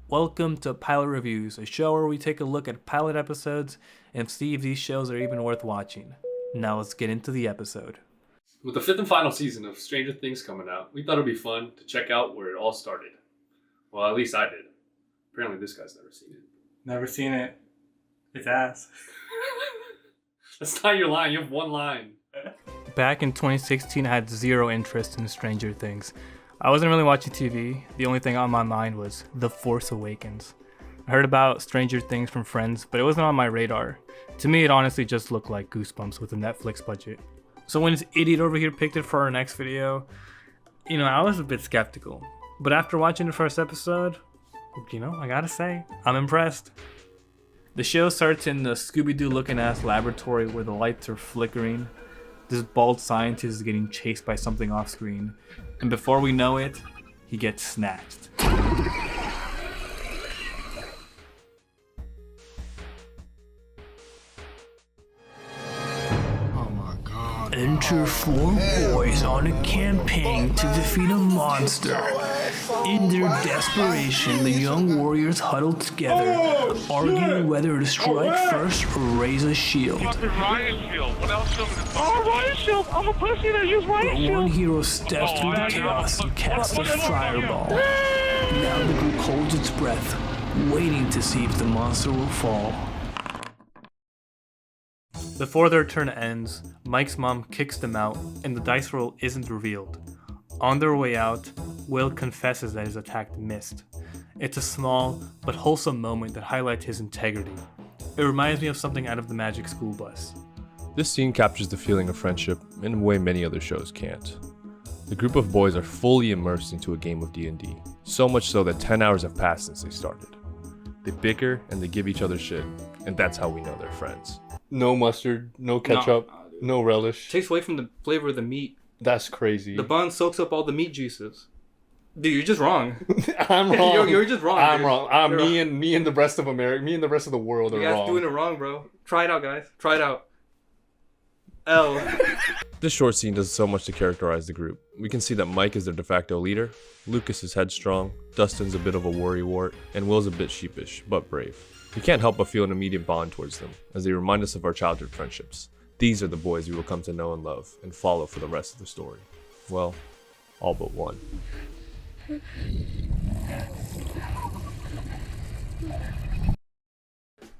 Welcome to Pilot Reviews, a show where we take a look at pilot episodes and see if these shows are even worth watching. Now let's get into the episode. With the fifth and final season of Stranger Things coming out, we thought it'd be fun to check out where it all started. Well, at least I did. Apparently this guy's never seen it. Never seen it. It's ass. That's not your line, you have one line. Back in 2016, I had zero interest in Stranger Things. I wasn't really watching TV. The only thing on my mind was The Force Awakens. I heard about Stranger Things from friends, but it wasn't on my radar. To me, it honestly just looked like Goosebumps with a Netflix budget. So when this idiot over here picked it for our next video, I was a bit skeptical. But after watching the first episode, I gotta say, I'm impressed. The show starts in the Scooby-Doo looking ass laboratory where the lights are flickering. This bald scientist is getting chased by something off screen, and before we know it, he gets snatched. Enter four boys on a campaign to defeat a monster. In their desperation, the young warriors huddle together, arguing whether to strike first or raise a shield. Riot Shield. What else should we Riot Shield. I'm a pussy that use Riot But Shield. one hero steps through the chaos and casts a fireball. Now the group holds its breath, waiting to see if the monster will fall. Before their turn ends, Mike's mom kicks them out, and the dice roll isn't revealed. On their way out, Will confesses that his attack missed. It's a small but wholesome moment that highlights his integrity. It reminds me of something out of the Magic School Bus. This scene captures the feeling of friendship in a way many other shows can't. The group of boys are fully immersed into a game of D&D, so much so that 10 hours have passed since they started. They bicker and they give each other shit, and that's how we know they're friends. No mustard, no ketchup, no relish. Takes away from the flavor of the meat. That's crazy. The bun soaks up all the meat juices. Dude, you're just wrong. I'm wrong. You're just wrong. I'm dude. wrong. Me and the rest of America, me and the rest of the world are You guys wrong. doing it wrong, bro. Try it out, guys. Try it out. L. This short scene does so much to characterize the group. We can see that Mike is their de facto leader, Lucas is headstrong, Dustin's a bit of a worrywart, and Will's a bit sheepish, but brave. We can't help but feel an immediate bond towards them, as they remind us of our childhood friendships. These are the boys we will come to know and love, and follow for the rest of the story. Well, all but one.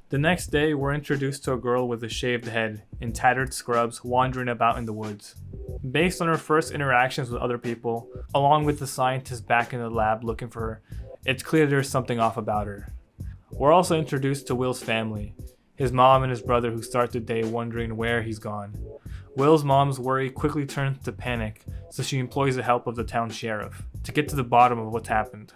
The next day, we're introduced to a girl with a shaved head in tattered scrubs wandering about in the woods. Based on her first interactions with other people, along with the scientist back in the lab looking for her, it's clear there's something off about her. We're also introduced to Will's family, his mom and his brother who start the day wondering where he's gone. Will's mom's worry quickly turns to panic, so she employs the help of the town sheriff to get to the bottom of what's happened.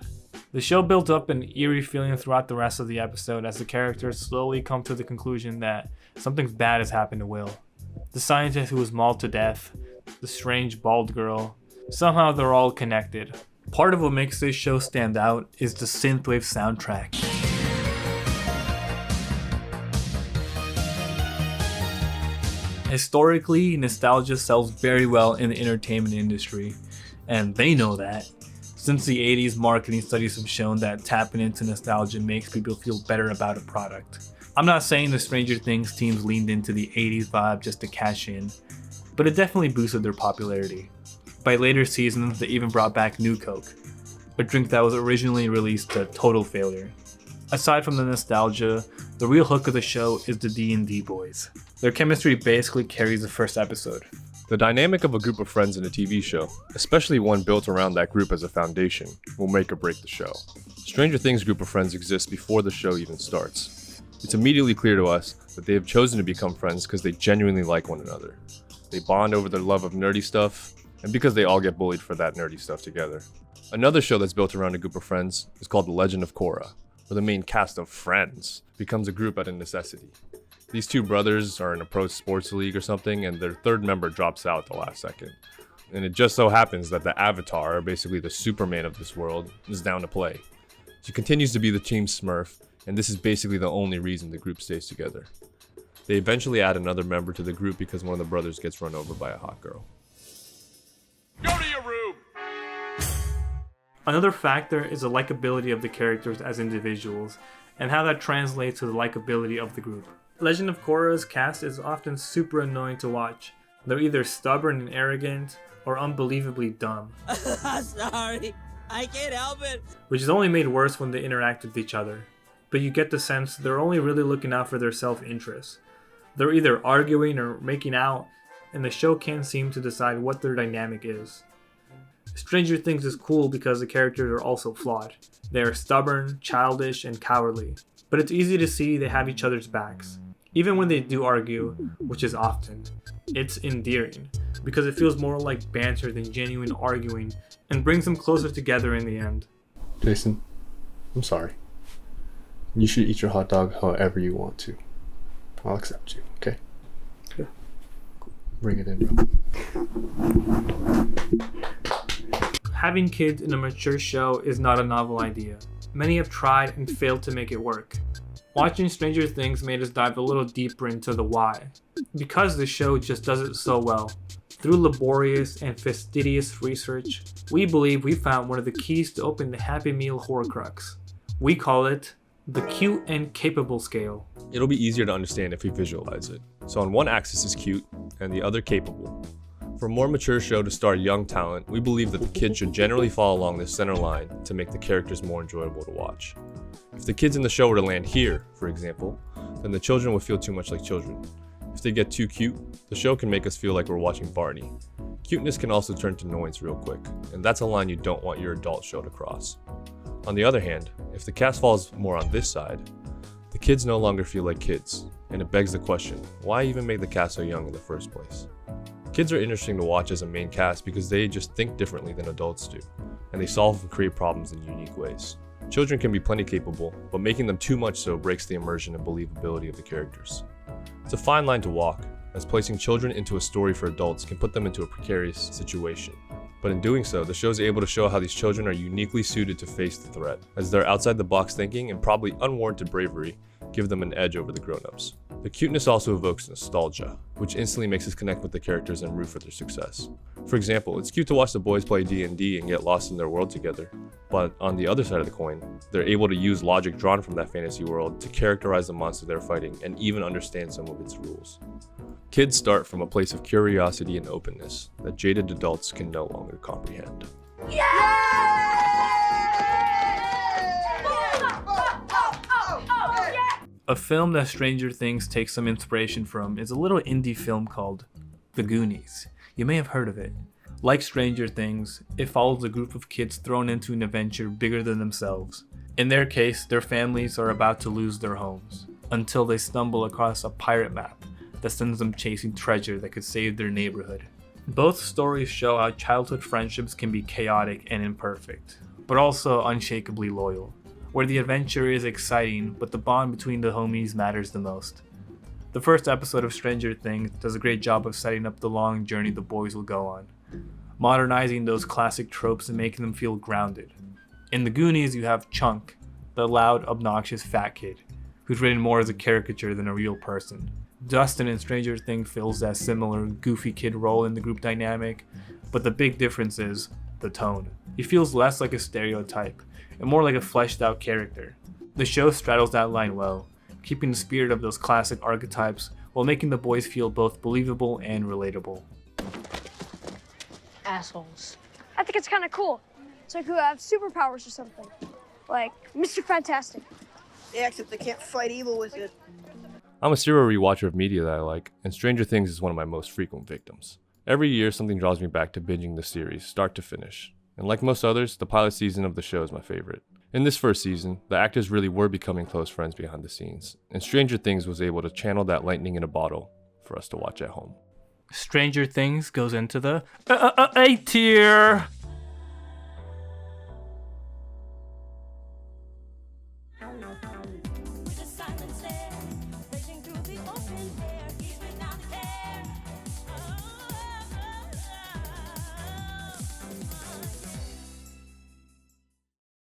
The show builds up an eerie feeling throughout the rest of the episode as the characters slowly come to the conclusion that something bad has happened to Will. The scientist who was mauled to death, the strange bald girl, somehow they're all connected. Part of what makes this show stand out is the synthwave soundtrack. Historically, nostalgia sells very well in the entertainment industry, and they know that. Since the 80s, marketing studies have shown that tapping into nostalgia makes people feel better about a product. I'm not saying the Stranger Things teams leaned into the 80s vibe just to cash in, but it definitely boosted their popularity. By later seasons, they even brought back New Coke, a drink that was originally released to total failure. Aside from the nostalgia, the real hook of the show is the D&D boys. Their chemistry basically carries the first episode. The dynamic of a group of friends in a TV show, especially one built around that group as a foundation, will make or break the show. Stranger Things' group of friends exists before the show even starts. It's immediately clear to us that they have chosen to become friends because they genuinely like one another. They bond over their love of nerdy stuff, and because they all get bullied for that nerdy stuff together. Another show that's built around a group of friends is called The Legend of Korra, where the main cast of friends becomes a group out of necessity. These two brothers are in a pro sports league or something, and their third member drops out at the last second. And it just so happens that the Avatar, basically the Superman of this world, is down to play. She continues to be the team Smurf, and this is basically the only reason the group stays together. They eventually add another member to the group because one of the brothers gets run over by a hot girl. Go to your room. Another factor is the likability of the characters as individuals, and how that translates to the likability of the group. Legend of Korra's cast is often super annoying to watch. They're either stubborn and arrogant, or unbelievably dumb. Sorry, I can't help it. Which is only made worse when they interact with each other. But you get the sense they're only really looking out for their self-interest. They're either arguing or making out, and the show can't seem to decide what their dynamic is. Stranger Things is cool because the characters are also flawed. They are stubborn, childish, and cowardly. But it's easy to see they have each other's backs. Even when they do argue, which is often, it's endearing, because it feels more like banter than genuine arguing, and brings them closer together in the end. Jason, I'm sorry. You should eat your hot dog however you want to. I'll accept you, okay? Yeah. Bring it in, bro. Having kids in a mature show is not a novel idea. Many have tried and failed to make it work. Watching Stranger Things made us dive a little deeper into the why. Because the show just does it so well. Through laborious and fastidious research, we believe we found one of the keys to open the Happy Meal Horcrux. We call it the cute and capable scale. It'll be easier to understand if we visualize it. So on one axis is cute, and the other capable. For a more mature show to star young talent, we believe that the kids should generally fall along this center line to make the characters more enjoyable to watch. If the kids in the show were to land here, for example, then the children would feel too much like children. If they get too cute, the show can make us feel like we're watching Barney. Cuteness can also turn to annoyance real quick, and that's a line you don't want your adult show to cross. On the other hand, if the cast falls more on this side, the kids no longer feel like kids, and it begs the question, why even make the cast so young in the first place? Kids are interesting to watch as a main cast because they just think differently than adults do, and they solve and create problems in unique ways. Children can be plenty capable, but making them too much so breaks the immersion and believability of the characters. It's a fine line to walk, as placing children into a story for adults can put them into a precarious situation. But in doing so, the show is able to show how these children are uniquely suited to face the threat, as their outside-the-box thinking and probably unwarranted bravery give them an edge over the grown-ups. The cuteness also evokes nostalgia, which instantly makes us connect with the characters and root for their success. For example, it's cute to watch the boys play D&D and get lost in their world together, but on the other side of the coin, they're able to use logic drawn from that fantasy world to characterize the monster they're fighting and even understand some of its rules. Kids start from a place of curiosity and openness that jaded adults can no longer comprehend. A film that Stranger Things takes some inspiration from is a little indie film called The Goonies. You may have heard of it. Like Stranger Things, it follows a group of kids thrown into an adventure bigger than themselves. In their case, their families are about to lose their homes, until they stumble across a pirate map that sends them chasing treasure that could save their neighborhood. Both stories show how childhood friendships can be chaotic and imperfect, but also unshakably loyal, where the adventure is exciting, but the bond between the homies matters the most. The first episode of Stranger Things does a great job of setting up the long journey the boys will go on, modernizing those classic tropes and making them feel grounded. In The Goonies, you have Chunk, the loud, obnoxious fat kid, who's written more as a caricature than a real person. Dustin in Stranger Things fills that similar goofy kid role in the group dynamic, but the big difference is the tone. He feels less like a stereotype and more like a fleshed out character. The show straddles that line well, keeping the spirit of those classic archetypes while making the boys feel both believable and relatable. Assholes. I think it's kind of cool. It's like who have superpowers or something. Like Mr. Fantastic. Yeah, except they can't fight evil with it. I'm a serial rewatcher of media that I like, and Stranger Things is one of my most frequent victims. Every year, something draws me back to binging the series, start to finish. And like most others, the pilot season of the show is my favorite. In this first season, the actors really were becoming close friends behind the scenes, and Stranger Things was able to channel that lightning in a bottle for us to watch at home. Stranger Things goes into the A tier. With the silence there, racing through the open air, keeping out the air.